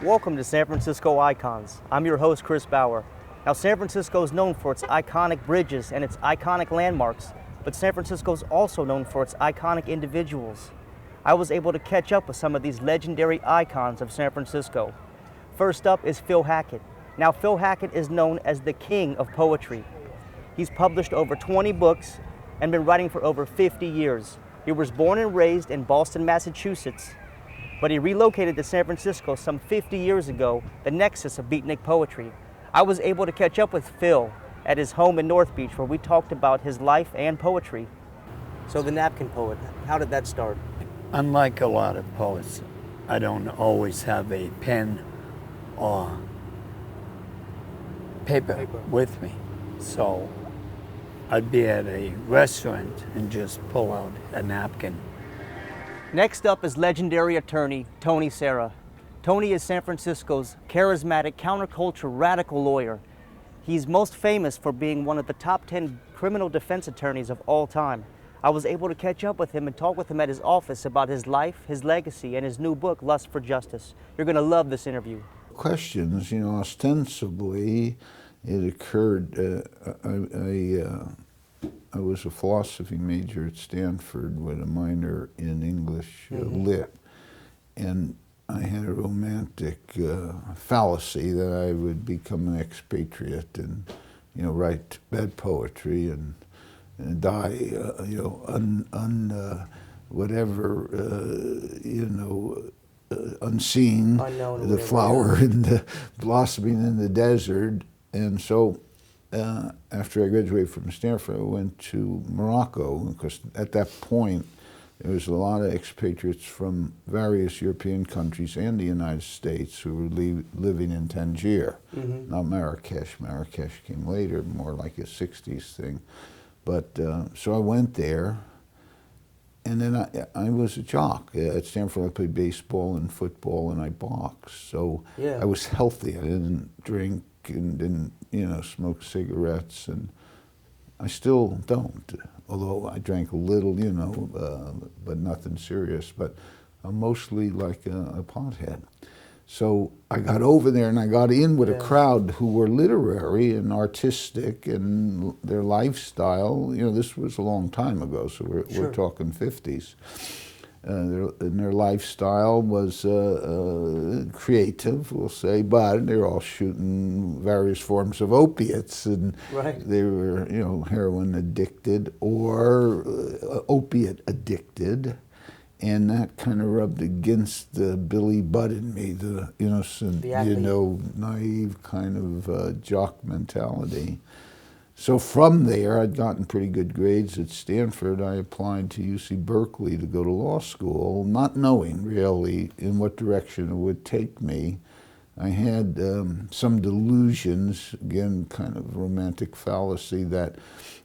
Welcome to San Francisco Icons. I'm your host, Chris Bauer. Now, San Francisco is known for its iconic bridges and its iconic landmarks, but San Francisco is also known for its iconic individuals. I was able to catch up with some of these legendary icons of San Francisco. First up is Phil Hackett. Now, Phil Hackett is known as the king of poetry. He's published over 20 books and been writing for over 50 years. He was born and raised in Boston, Massachusetts, but he relocated to San Francisco some 50 years ago, the nexus of beatnik poetry. I was able to catch up with Phil at his home in North Beach, where we talked about his life and poetry. So the napkin poet, how did that start? Unlike a lot of poets, I don't always have a pen or paper with me. So I'd be at a restaurant and just pull out a napkin. Next up is legendary attorney Tony Serra. Tony is San Francisco's charismatic counterculture radical lawyer. He's most famous for being one of the top 10 criminal defense attorneys of all time. I was able to catch up with him and talk with him at his office about his life, his legacy, and his new book, Lust for Justice. You're going to love this interview. Questions, ostensibly it occurred, I was a philosophy major at Stanford with a minor in English lit, and I had a romantic fallacy that I would become an expatriate and, write bad poetry and die, unseen, Unknown, the flower in the blossoming in the desert. And so after I graduated from Stanford, I went to Morocco, because at that point there was a lot of expatriates from various European countries and the United States who were living in Tangier, not Marrakesh. Marrakesh came later, more like a 60s thing. But so I went there, and then I was a jock. At Stanford I played baseball and football and I boxed. So I was healthy. I didn't drink and didn't, smoke cigarettes, and I still don't. Although I drank a little, but nothing serious. But I'm mostly like a pothead. So I got over there and I got in with a crowd who were literary and artistic, and their lifestyle, this was a long time ago, so we're talking 50s. Their lifestyle was creative, we'll say, but they're all shooting various forms of opiates, and they were, heroin addicted or opiate addicted, and that kind of rubbed against the Billy Budd in me, the innocent, naive kind of jock mentality. So from there, I'd gotten pretty good grades at Stanford. I applied to UC Berkeley to go to law school, not knowing really in what direction it would take me. I had some delusions, again, kind of romantic fallacy, that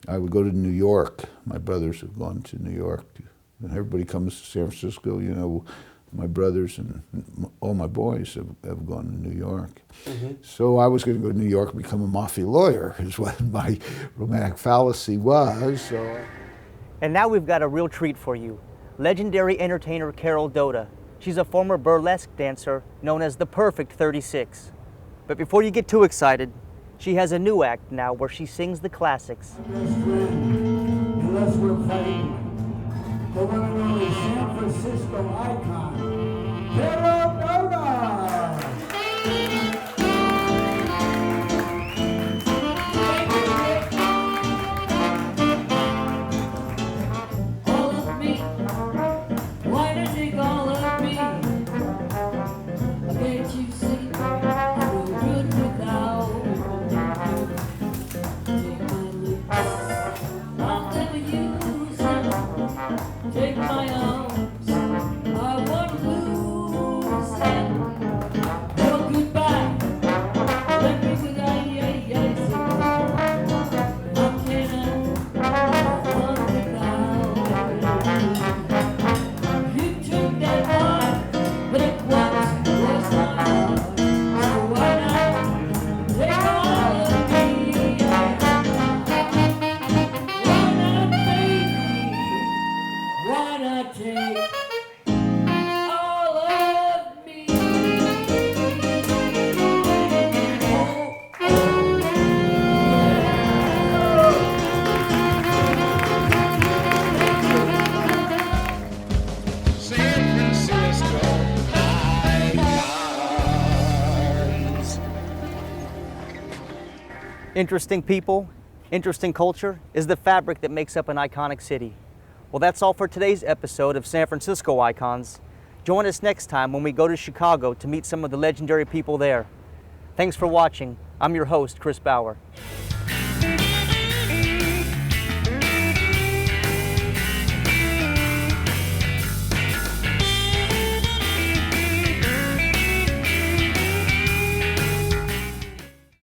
I would go to New York. My brothers have gone to New York, and everybody comes to San Francisco, my brothers and all my boys have gone to New York. So I was going to go to New York and become a mafia lawyer, is what my romantic fallacy was. So. And now we've got a real treat for you. Legendary entertainer Carol Doda. She's a former burlesque dancer known as the Perfect 36. But before you get too excited, she has a new act now where she sings the classics. Unless we're fighting the one and only San Francisco icon, Carol Doda! All of me, why don't you take all of me? Can't you see I'm no good without you? Take my lips, I'll never use them. Take my arms, I won't lose them. Interesting people, interesting culture is the fabric that makes up an iconic city. Well, that's all for today's episode of San Francisco Icons. Join us next time when we go to Chicago to meet some of the legendary people there. Thanks for watching. I'm your host, Chris Bauer.